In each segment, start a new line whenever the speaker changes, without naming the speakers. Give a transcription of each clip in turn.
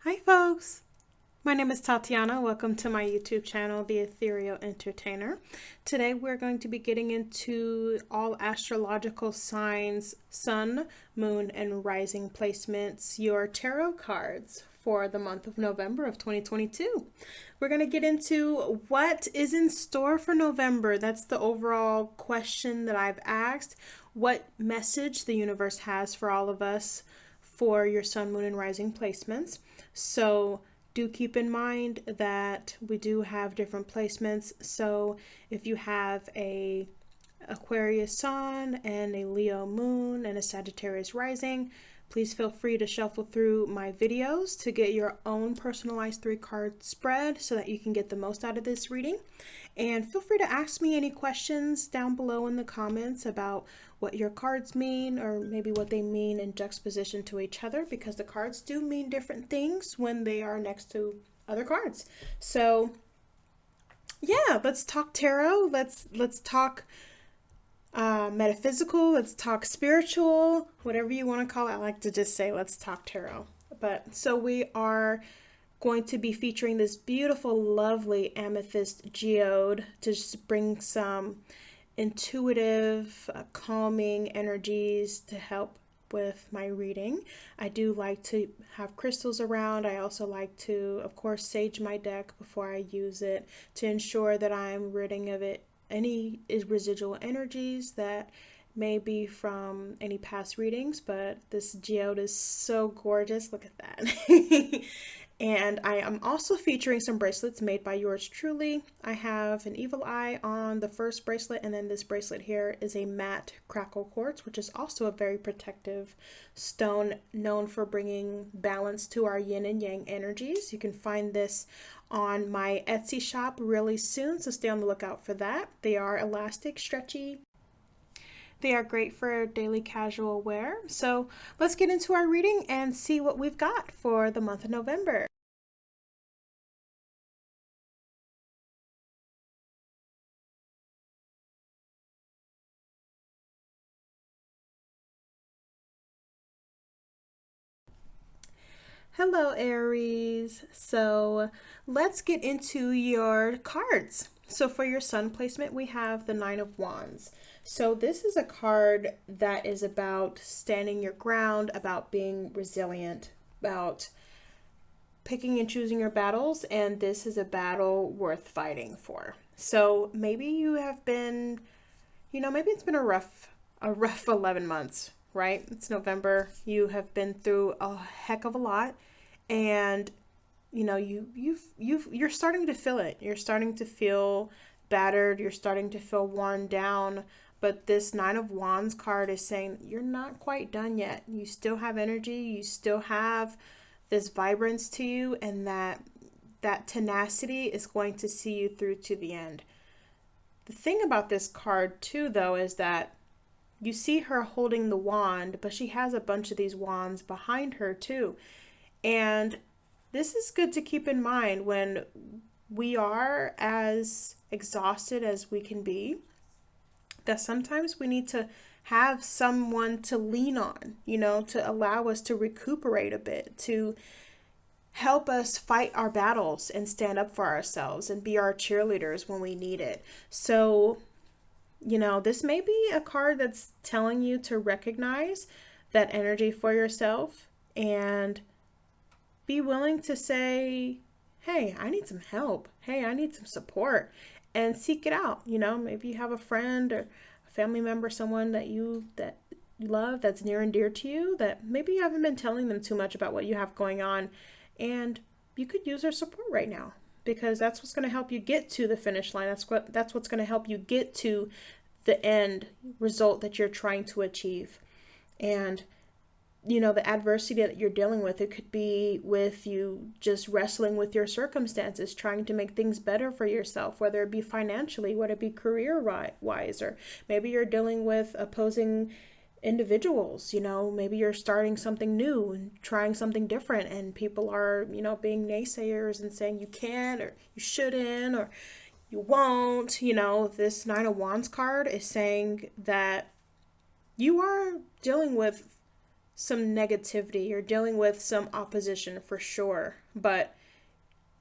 Hi folks, my name is Tatiana. Welcome to my YouTube channel, The Ethereal Entertainer. Today we're going to be getting into all astrological signs, sun, moon, and rising placements, your tarot cards for the month of November of 2022. We're going to get into what is in store for November. That's the overall question that I've asked. What message the universe has for all of us for your sun, moon, and rising placements. So do keep in mind that we do have different placements. So if you have a Aquarius Sun and a Leo Moon and a Sagittarius Rising, please feel free to shuffle through my videos to get your own personalized 3-card spread so that you can get the most out of this reading. And feel free to ask me any questions down below in the comments about what your cards mean, or maybe what they mean in juxtaposition to each other, because the cards do mean different things when they are next to other cards. So yeah, let's talk tarot. Let's talk metaphysical, let's talk spiritual, whatever you want to call it. I like to just say let's talk tarot. But so we are going to be featuring this beautiful, lovely amethyst geode to just bring some intuitive, calming energies to help with my reading. I do like to have crystals around. I also like to, of course, sage my deck before I use it to ensure that I'm ridding of it any residual energies that may be from any past readings. But this geode is so gorgeous. Look at that. And I am also featuring some bracelets made by yours truly. I have an evil eye on the first bracelet, and then this bracelet here is a matte crackle quartz, which is also a very protective stone known for bringing balance to our yin and yang energies. You can find this on my Etsy shop really soon, so stay on the lookout for that. They are elastic, stretchy. They are great for daily casual wear. So let's get into our reading and see what we've got for the month of November. Hello, Aries. So let's get into your cards. So for your sun placement, we have the Nine of Wands. So this is a card that is about standing your ground, about being resilient, about picking and choosing your battles, and this is a battle worth fighting for. So maybe you have been, maybe it's been a rough 11 months, right? It's November. You have been through a heck of a lot, and you're starting to feel it. You're starting to feel battered. You're starting to feel worn down. But this Nine of Wands card is saying you're not quite done yet. You still have energy. You still have this vibrance to you, and that tenacity is going to see you through to the end. The thing about this card too, though, is that you see her holding the wand, but she has a bunch of these wands behind her too. And this is good to keep in mind when we are as exhausted as we can be, that sometimes we need to have someone to lean on, to allow us to recuperate a bit, to help us fight our battles and stand up for ourselves and be our cheerleaders when we need it. So, this may be a card that's telling you to recognize that energy for yourself and be willing to say, hey, I need some help. Hey, I need some support, and seek it out. Maybe you have a friend or a family member, someone that you love, that's near and dear to you, that maybe you haven't been telling them too much about what you have going on, and you could use their support right now, because that's what's going to help you get to the finish line. That's what's going to help you get to the end result that you're trying to achieve. And the adversity that you're dealing with, it could be with you just wrestling with your circumstances, trying to make things better for yourself, whether it be financially, whether it be career-wise, or maybe you're dealing with opposing individuals. Maybe you're starting something new and trying something different, and people are, being naysayers and saying you can't, or you shouldn't, or you won't. This Nine of Wands card is saying that you are dealing with some negativity. You're dealing with some opposition for sure. But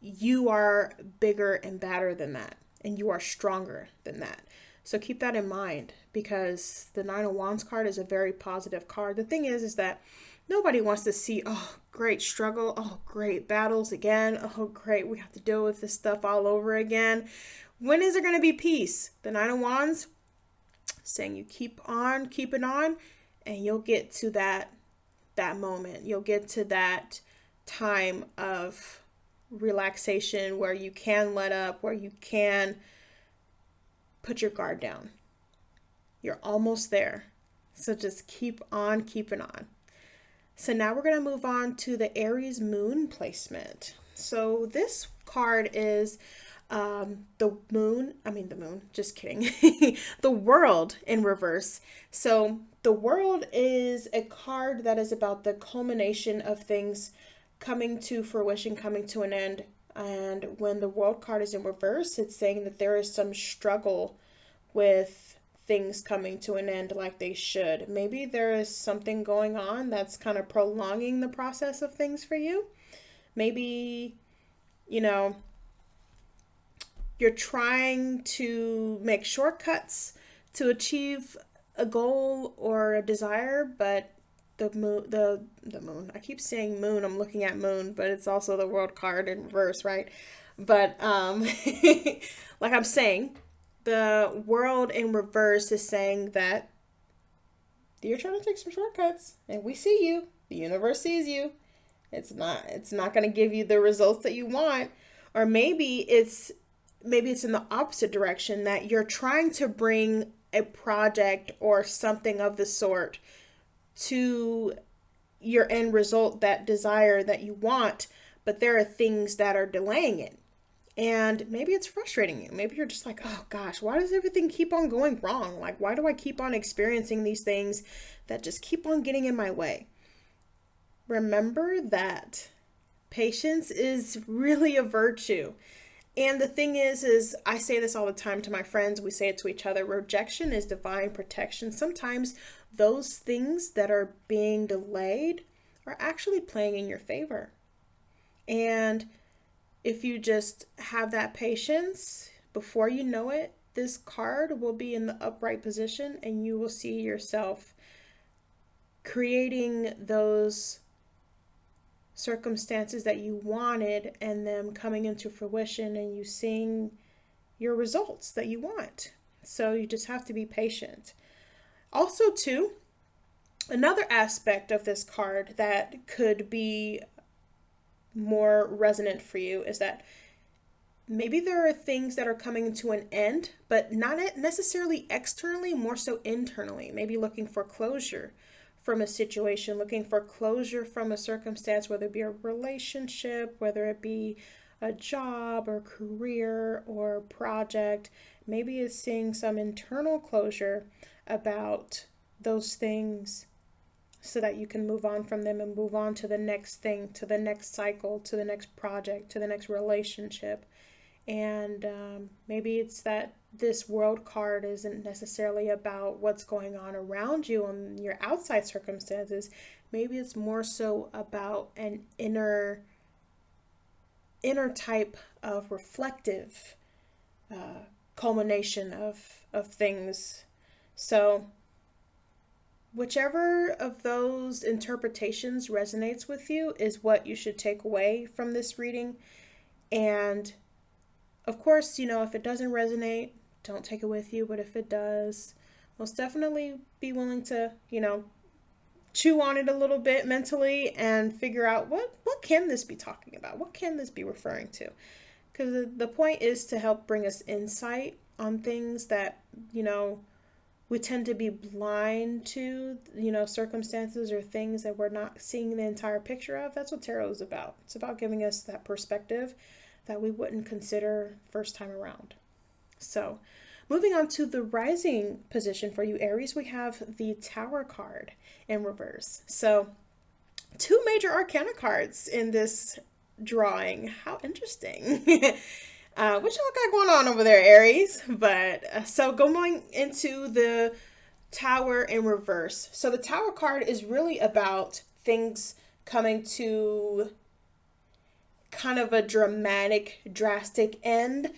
you are bigger and badder than that. And you are stronger than that. So keep that in mind, because the Nine of Wands card is a very positive card. The thing is that nobody wants to see, oh, great struggle. Oh, great battles again. Oh, great. We have to deal with this stuff all over again. When is there going to be peace? The Nine of Wands saying you keep on keeping on, and you'll get to that moment. You'll get to that time of relaxation where you can let up, where you can put your guard down. You're almost there. So just keep on keeping on. So now we're going to move on to the Aries Moon placement. So this card is the moon, just kidding. The World in reverse. So the World is a card that is about the culmination of things coming to fruition, coming to an end. And when the World card is in reverse, it's saying that there is some struggle with things coming to an end like they should. Maybe there is something going on that's kind of prolonging the process of things for you. Maybe, you're trying to make shortcuts to achieve a goal or a desire, but the moon, I keep saying moon, I'm looking at moon, but it's also the World card in reverse, right? But like I'm saying, the World in reverse is saying that you're trying to take some shortcuts, and we see you. The universe sees you. It's not going to give you the results that you want. Or maybe it's in the opposite direction, that you're trying to bring a project or something of the sort to your end result, that desire that you want, but there are things that are delaying it. And maybe it's frustrating you. Maybe you're just like, oh gosh, why does everything keep on going wrong? Like, why do I keep on experiencing these things that just keep on getting in my way? Remember that patience is really a virtue. And the thing is I say this all the time to my friends. We say it to each other. Rejection is divine protection. Sometimes those things that are being delayed are actually playing in your favor. And if you just have that patience, before you know it, this card will be in the upright position, and you will see yourself creating those circumstances that you wanted and them coming into fruition, and you seeing your results that you want. So you just have to be patient. Also, too, another aspect of this card that could be more resonant for you is that maybe there are things that are coming to an end, but not necessarily externally, more so internally. Maybe looking for closure from a situation, looking for closure from a circumstance, whether it be a relationship, whether it be a job or career or project. Maybe it's seeing some internal closure about those things, so that you can move on from them and move on to the next thing, to the next cycle, to the next project, to the next relationship. And maybe it's that this World card isn't necessarily about what's going on around you and your outside circumstances. Maybe it's more so about an inner type of reflective culmination of things. So whichever of those interpretations resonates with you is what you should take away from this reading. And of course, if it doesn't resonate, don't take it with you. But if it does, most definitely be willing to, chew on it a little bit mentally and figure out what can this be talking about? What can this be referring to? Because the point is to help bring us insight on things that, we tend to be blind to, circumstances or things that we're not seeing the entire picture of. That's what tarot is about. It's about giving us that perspective that we wouldn't consider first time around. So moving on to the rising position for you, Aries, we have the Tower card in reverse. So 2 major arcana cards in this drawing. How interesting. What y'all got going on over there, Aries? But so going into the Tower in reverse. So the Tower card is really about things coming to kind of a dramatic, drastic end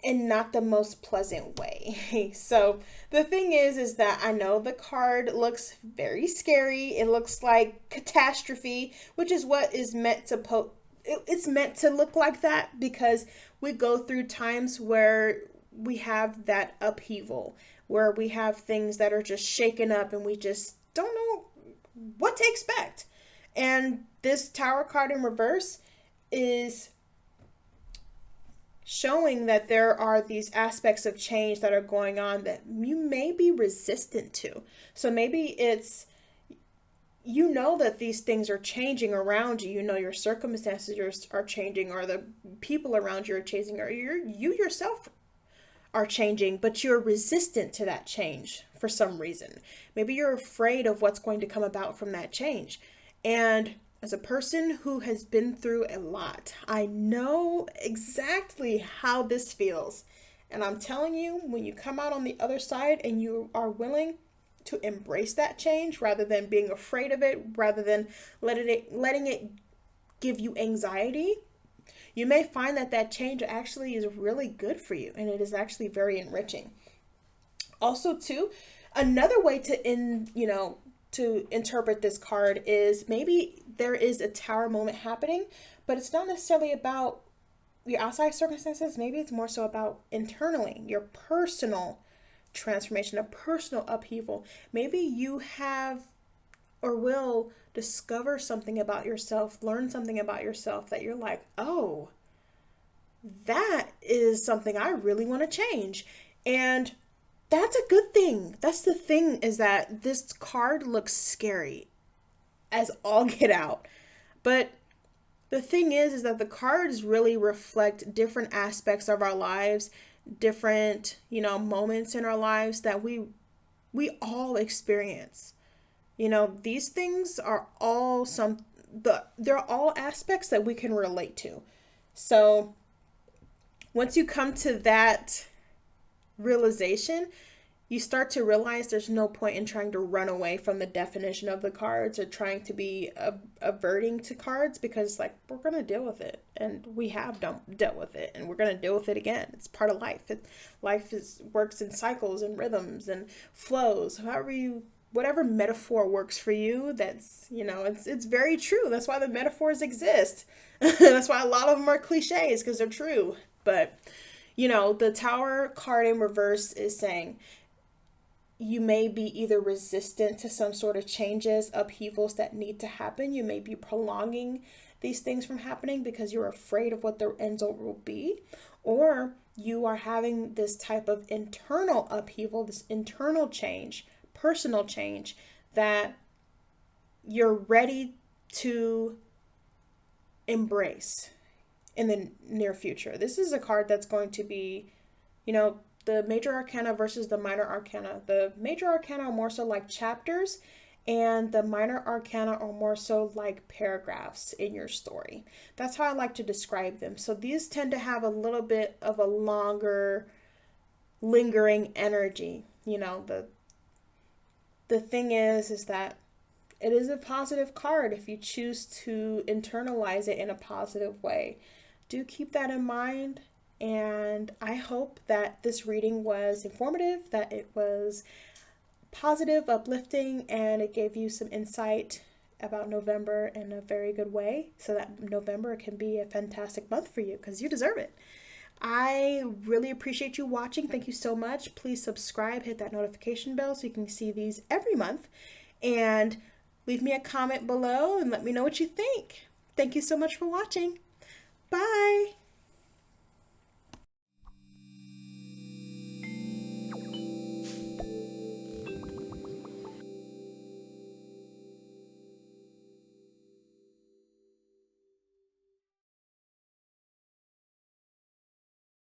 in not the most pleasant way. So the thing is that I know the card looks very scary. It looks like catastrophe, which is what is meant to it's meant to look like that, because we go through times where we have that upheaval, where we have things that are just shaken up and we just don't know what to expect. And this Tower card in reverse is showing that there are these aspects of change that are going on that you may be resistant to. So maybe it's, you know, that these things are changing around you. You know, your circumstances are changing, or the people around you are changing, or you yourself are changing, but you're resistant to that change for some reason. Maybe you're afraid of what's going to come about from that change. And as a person who has been through a lot, I know exactly how this feels. And I'm telling you, when you come out on the other side and you are willing to embrace that change rather than being afraid of it, rather than letting it give you anxiety, you may find that that change actually is really good for you, and it is actually very enriching. Also, too, another way to interpret this card is maybe there is a Tower moment happening, but it's not necessarily about your outside circumstances. Maybe it's more so about internally, your personal transformation, a personal upheaval. Maybe you have or will discover something about yourself, learn something about yourself that you're like, oh, that is something I really want to change. And that's a good thing. That's the thing, is that this card looks scary as all get out. But the thing is that the cards really reflect different aspects of our lives, different, moments in our lives that we all experience. These things are all they're all aspects that we can relate to. So once you come to that realization, you start to realize there's no point in trying to run away from the definition of the cards, or trying to be averting to cards, because we're going to deal with it, and we have dealt with it, and we're going to deal with it again. It's part of life. Life works in cycles and rhythms and flows. Whatever metaphor works for you, that's, it's very true. That's why the metaphors exist. That's why a lot of them are cliches, because they're true. But the Tower card in reverse is saying you may be either resistant to some sort of changes, upheavals that need to happen. You may be prolonging these things from happening because you're afraid of what the end result will be. Or you are having this type of internal upheaval, this internal change, personal change, that you're ready to embrace in the near future. This is a card that's going to be, the major arcana versus the minor arcana. The major arcana are more so like chapters, and the minor arcana are more so like paragraphs in your story. That's how I like to describe them. So these tend to have a little bit of a longer, lingering energy. The thing is that it is a positive card if you choose to internalize it in a positive way. Do keep that in mind. And I hope that this reading was informative, that it was positive, uplifting, and it gave you some insight about November in a very good way, so that November can be a fantastic month for you, because you deserve it. I really appreciate you watching. Thank you so much. Please subscribe, hit that notification bell so you can see these every month, and leave me a comment below and let me know what you think. Thank you so much for watching. Bye.